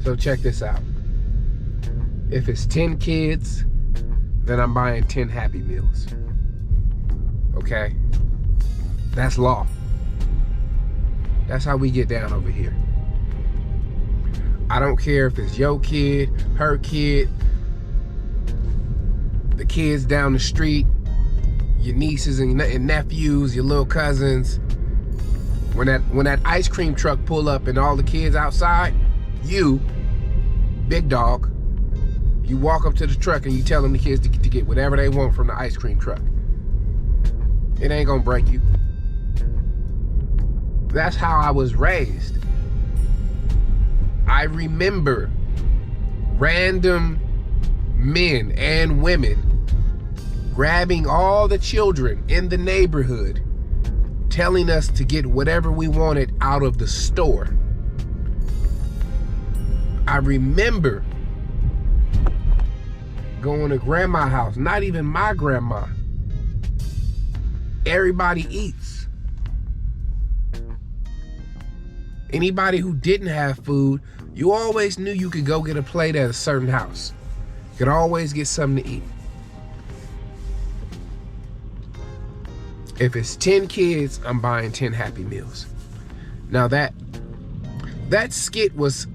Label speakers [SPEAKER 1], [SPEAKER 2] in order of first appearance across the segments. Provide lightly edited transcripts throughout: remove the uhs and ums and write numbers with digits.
[SPEAKER 1] So check this out. If it's 10 kids, then I'm buying 10 Happy Meals. Okay? That's law. That's how we get down over here. I don't care if it's your kid, her kid, the kids down the street, your nieces and nephews, your little cousins. When that ice cream truck pull up and all the kids outside, you, big dog, you walk up to the truck and you tell them the kids to get whatever they want from the ice cream truck. It ain't gonna break you. That's how I was raised. I remember random men and women grabbing all the children in the neighborhood, telling us to get whatever we wanted out of the store. I remember going to grandma's house, not even my grandma. Everybody eats. Anybody who didn't have food, you always knew you could go get a plate at a certain house. You could always get something to eat. If it's 10 kids, I'm buying 10 Happy Meals. Now that skit was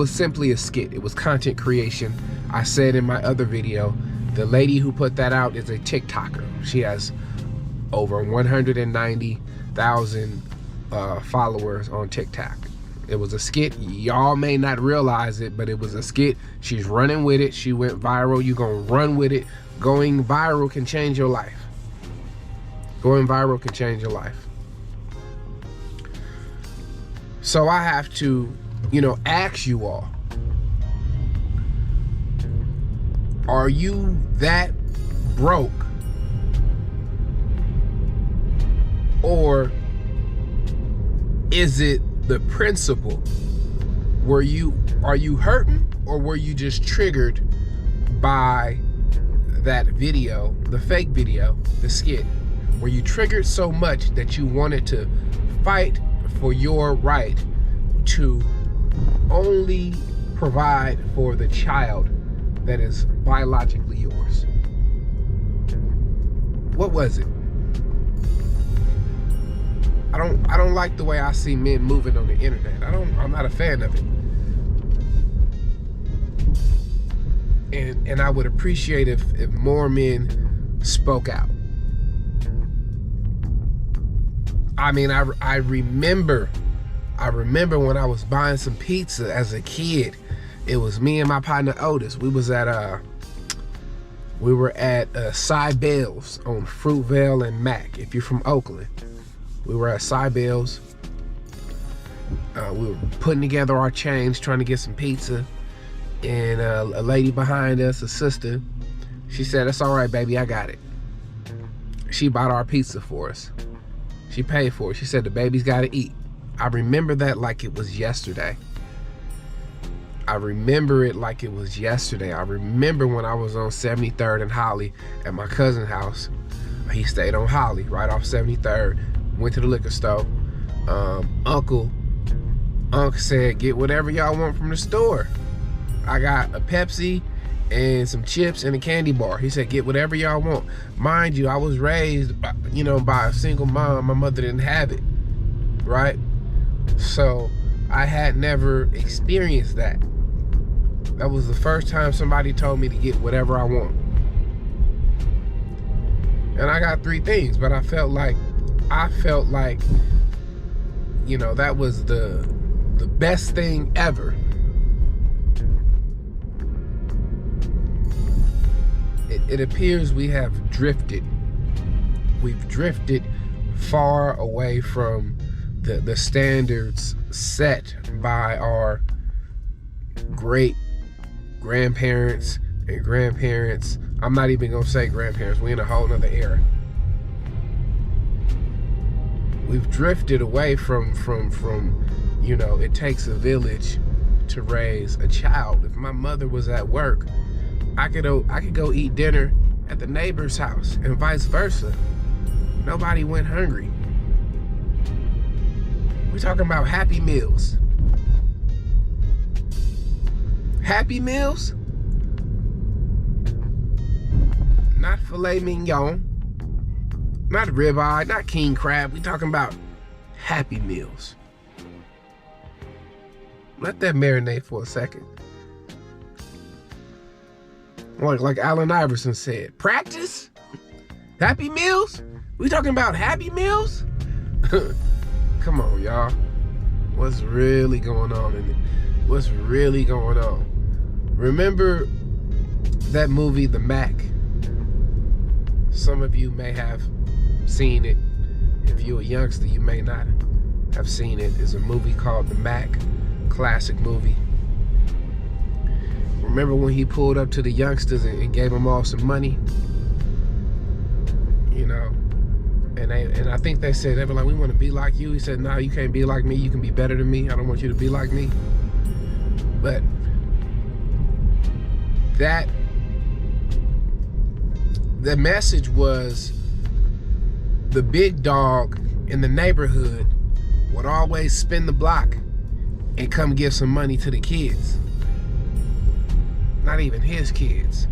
[SPEAKER 1] simply a skit. It was content creation. I said in my other video, the lady who put that out is a TikToker. She has over 190,000 followers on TikTok. It was a skit. Y'all may not realize it, but it was a skit. She's running with it. She went viral. You gonna run with it. Going viral can change your life. Going viral can change your life. So I have to, ask you all, are you that broke? Or is it the principle? Are you hurting, or were you just triggered by that video, the fake video, the skit? Were you triggered so much that you wanted to fight for your right to only provide for the child that is biologically yours? What was it? I don't like the way I see men moving on the internet. I'm not a fan of it. And I would appreciate if more men spoke out. I mean, I remember when I was buying some pizza as a kid. It was me and my partner Otis. We were at Cybell's on Fruitvale and Mac. If you're from Oakland, we were at Cybell's. We were putting together our change, trying to get some pizza, and a lady behind us, a sister, she said, "It's all right, baby, I got it." She bought our pizza for us. She paid for it. She said, "The baby's got to eat." I remember that like it was yesterday. I remember it like it was yesterday. I remember when I was on 73rd and Holly at my cousin's house. He stayed on Holly, right off 73rd. Went to the liquor store. Uncle said, "Get whatever y'all want from the store. I got a Pepsi and some chips and a candy bar." He said, "Get whatever y'all want." Mind you, I was raised by a single mom. My mother didn't have it, right? So I had never experienced that. That was the first time somebody told me to get whatever I want. And I got 3 things, but I felt like, that was the best thing ever. It appears we have drifted. We've drifted far away from the standards set by our great grandparents and grandparents. I'm not even gonna say grandparents. We're in a whole nother era. We've drifted away from it takes a village to raise a child. If my mother was at work, I could go eat dinner at the neighbor's house and vice versa. Nobody went hungry. We're talking about Happy Meals. Happy Meals? Not filet mignon, not ribeye, not king crab. We talking about Happy Meals. Let that marinate for a second. Like Allen Iverson said, practice? Happy Meals? We talking about Happy Meals? Come on, y'all. What's really going on in it? What's really going on? Remember that movie, The Mac? Some of you may have seen it. If you're a youngster, you may not have seen it. It's a movie called The Mac, classic movie. Remember when he pulled up to the youngsters and gave them all some money? You know, and I think they said, they were like, we want to be like you. He said, no, you can't be like me. You can be better than me. I don't want you to be like me. But the message was the big dog in the neighborhood would always spin the block and come give some money to the kids. Not even his kids.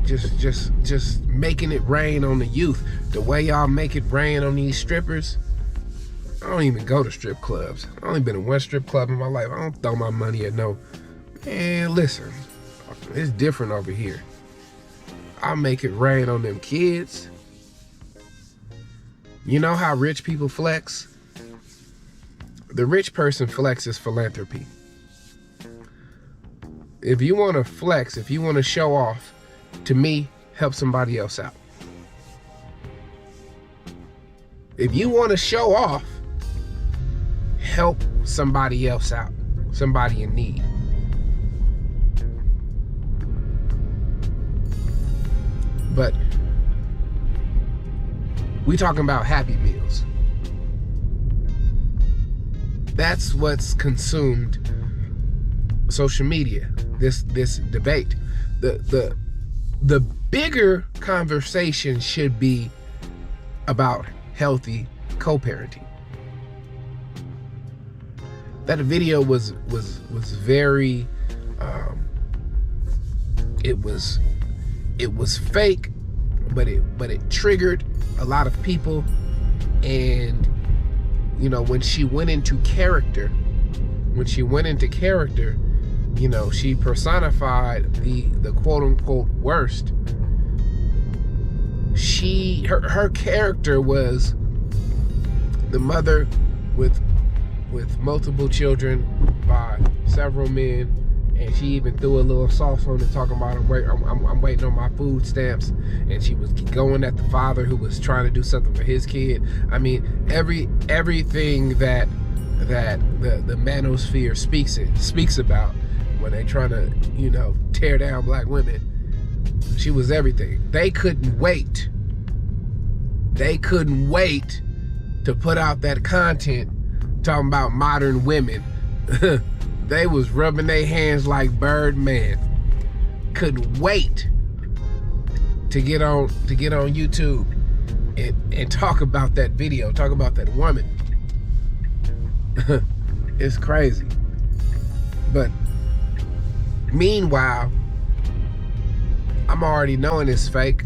[SPEAKER 1] Just making it rain on the youth. The way y'all make it rain on these strippers. I don't even go to strip clubs. I've only been in one strip club in my life. I don't throw my money at no. Man, listen, it's different over here. I make it rain on them kids. You know how rich people flex? The rich person flexes philanthropy. If you want to flex, if you want to show off, to me, help somebody else out. If you want to show off, help somebody else out, somebody in need. But we talking about Happy Meals. That's what's consumed social media, this debate. The bigger conversation should be about healthy co-parenting. That video was very it was fake, but it triggered a lot of people. And you know, when she went into character, you know, she personified the quote unquote worst. Her character was the mother with multiple children by several men, and she even threw a little sauce on it, talking about I'm waiting on my food stamps, and she was going at the father who was trying to do something for his kid. I mean, everything that the manosphere speaks about when they trying to, you know, tear down black women. She was everything. They couldn't wait to put out that content talking about modern women. They was rubbing their hands like Birdman. Couldn't wait to get on YouTube and talk about that video, talk about that woman. It's crazy. But meanwhile, I'm already knowing it's fake.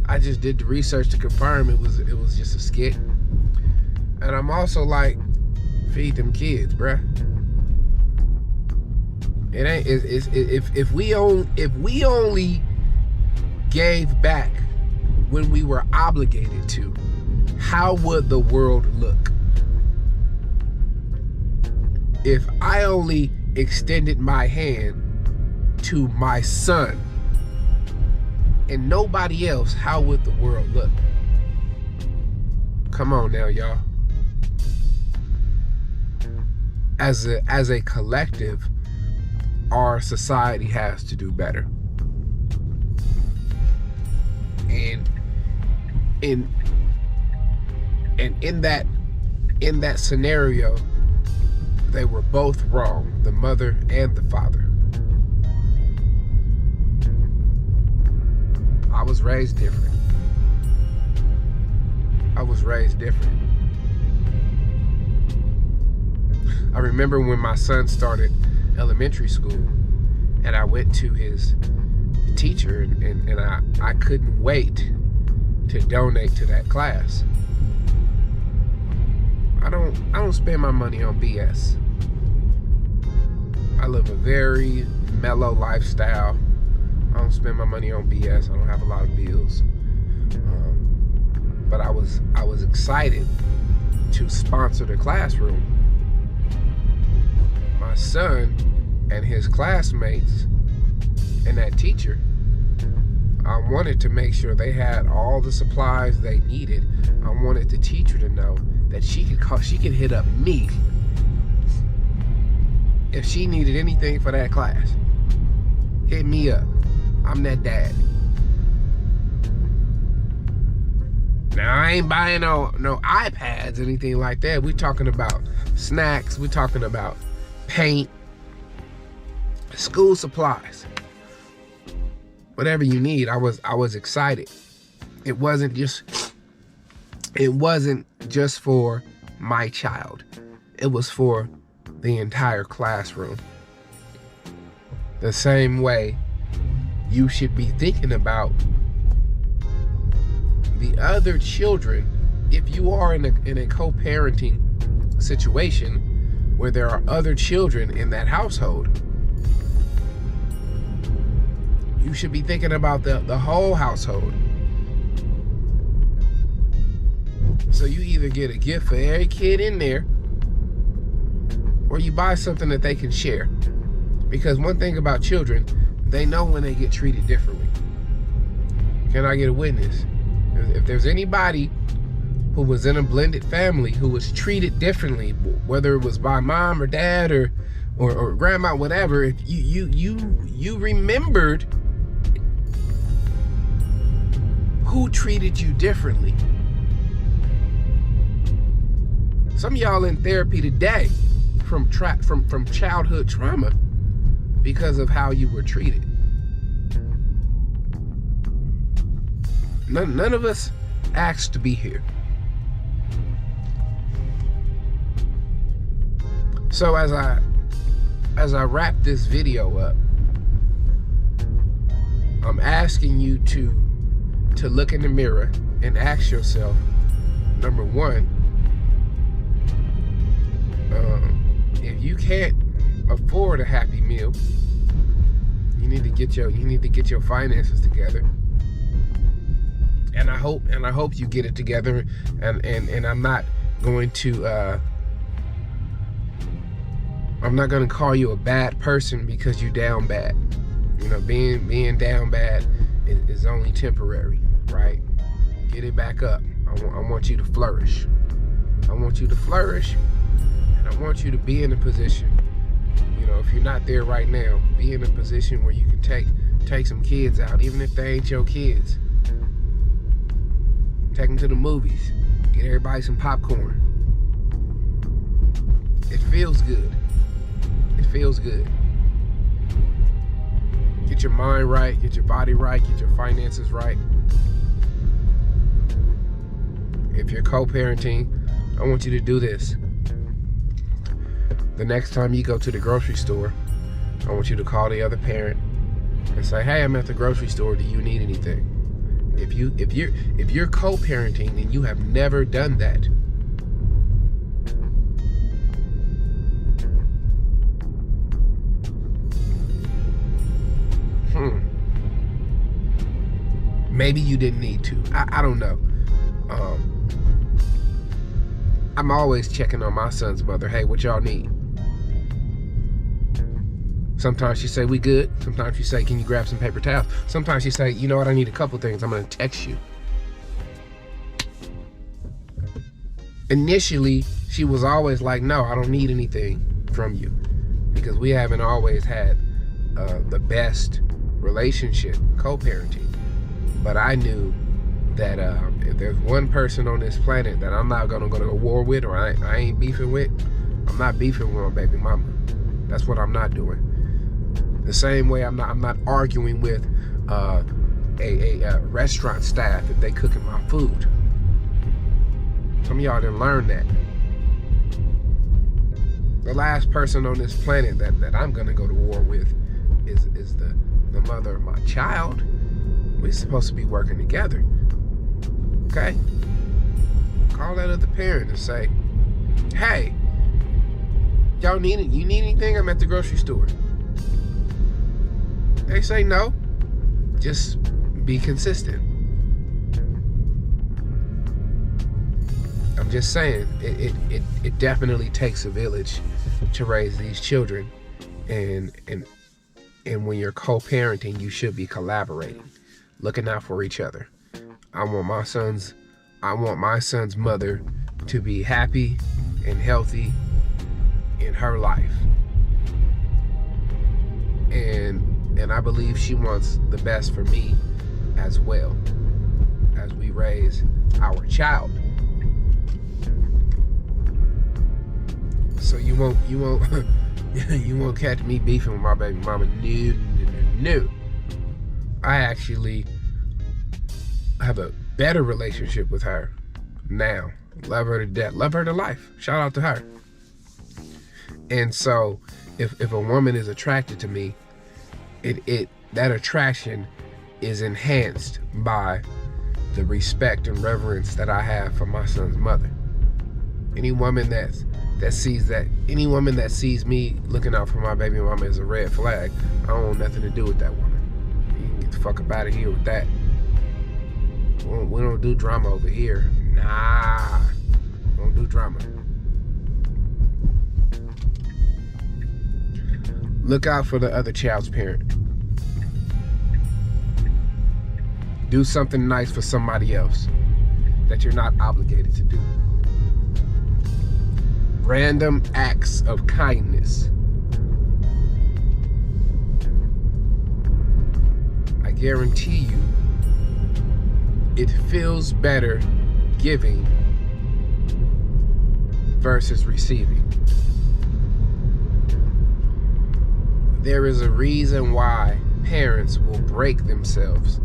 [SPEAKER 1] I just did the research to confirm it was just a skit. And I'm also like, feed them kids, bruh. It ain't. If we only gave back when we were obligated to, how would the world look? If I only extended my hand to my son and nobody else, how would the world look? Come on now, y'all. As a collective, our society has to do better. And in that scenario, they were both wrong, the mother and the father. I was raised different. I remember when my son started elementary school, and I went to his teacher, and I couldn't wait to donate to that class. I don't spend my money on BS. I live a very mellow lifestyle. I don't spend my money on BS. I don't have a lot of bills. But I was excited to sponsor the classroom. My son and his classmates and that teacher, I wanted to make sure they had all the supplies they needed. I wanted the teacher to know that she could hit up me if she needed anything for that class. Hit me up. I'm that dad. Now, I ain't buying no iPads, anything like that. We're talking about snacks. We're talking about paint, school supplies, whatever you need. I was excited. It wasn't just for my child. It was for the entire classroom. The same way you should be thinking about the other children if you are in a co-parenting situation where there are other children in that household. You should be thinking about the whole household. So you either get a gift for every kid in there, or you buy something that they can share. Because one thing about children, they know when they get treated differently. Can I get a witness? If there's anybody who was in a blended family who was treated differently, whether it was by mom or dad or grandma, whatever, if you remembered who treated you differently. Some of y'all in therapy today from childhood trauma because of how you were treated. None of us asked to be here. So as I wrap this video up, I'm asking you to look in the mirror and ask yourself, number one, if you can't afford a Happy Meal, you need to get your finances together. And I hope you get it together. And I'm not going to call you a bad person because you're down bad. You know, being down bad is only temporary, right? Get it back up. I want you to flourish. I want you to flourish, and I want you to be in a position. You know, if you're not there right now, be in a position where you can take some kids out, even if they ain't your kids. Take them to the movies. Get everybody some popcorn. It feels good. It feels good. Get your mind right, get your body right, get your finances right. If you're co-parenting, I want you to do this. The next time you go to the grocery store, I want you to call the other parent and say, "Hey, I'm at the grocery store. Do you need anything?" If you're co-parenting and you have never done that, maybe you didn't need to. I don't know. I'm always checking on my son's mother. Hey, what y'all need? Sometimes she say, "We good." Sometimes she say, "Can you grab some paper towels?" Sometimes she say, "You know what, I need a couple things. I'm gonna text you." Initially, she was always like, "No, I don't need anything from you," because we haven't always had the best relationship, co-parenting. But I knew that if there's one person on this planet that I'm not gonna go to war with, or I ain't beefing with, I'm not beefing with my baby mama. That's what I'm not doing. The same way I'm not arguing with a restaurant staff if they cooking my food. Some of y'all didn't learn that. The last person on this planet that I'm gonna go to war with is the mother of my child. We're supposed to be working together. Okay? Call that other parent and say, hey, you need anything? I'm at the grocery store. They say no. Just be consistent. I'm just saying, it definitely takes a village to raise these children, and when you're co-parenting, you should be collaborating, looking out for each other. I want my son's mother to be happy and healthy in her life, and I believe she wants the best for me as well as we raise our child. So you won't you won't catch me beefing with my baby mama. No. I actually have a better relationship with her now. Love her to death. Love her to life. Shout out to her. And so if a woman is attracted to me, that attraction is enhanced by the respect and reverence that I have for my son's mother. Any woman that sees me looking out for my baby mama as a red flag, I don't want nothing to do with that woman. You can get the fuck up out of here with that. We don't do drama over here. Nah, we don't do drama. Look out for the other child's parent. Do something nice for somebody else that you're not obligated to do. Random acts of kindness. I guarantee you, it feels better giving versus receiving. There is a reason why parents will break themselves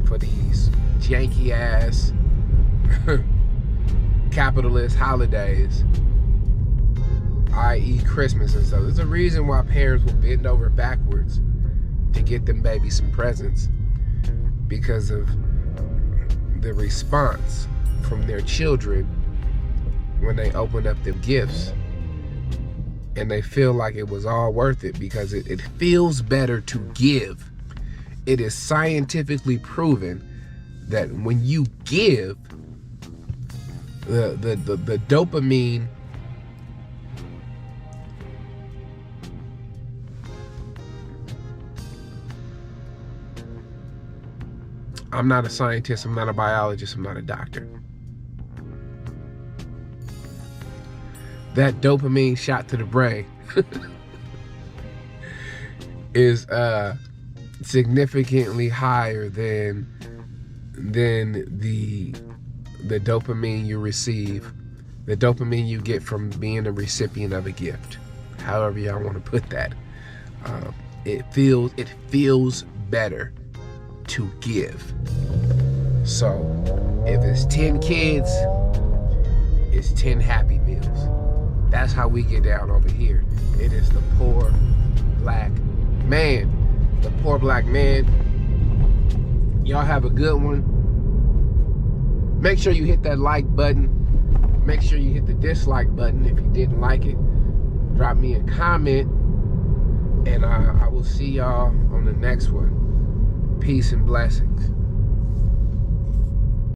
[SPEAKER 1] for these janky ass capitalist holidays, i.e. Christmas and stuff. There's a reason why parents will bend over backwards to get them babies some presents, because of the response from their children when they open up them gifts, and they feel like it was all worth it because it feels better to give. It is scientifically proven that when you give, the dopamine I'm not a scientist, I'm not a biologist, I'm not a doctor. That dopamine shot to the brain is significantly higher than the dopamine you receive, the dopamine you get from being a recipient of a gift. However y'all want to put that. It feels better to give. So if it's 10 kids, it's 10 happy meals. That's how we get down over here. It is the poor black man. The poor black man. Y'all have a good one. Make sure you hit that like button. Make sure you hit the dislike button if you didn't like it. Drop me a comment, and I will see y'all on the next one. Peace and blessings.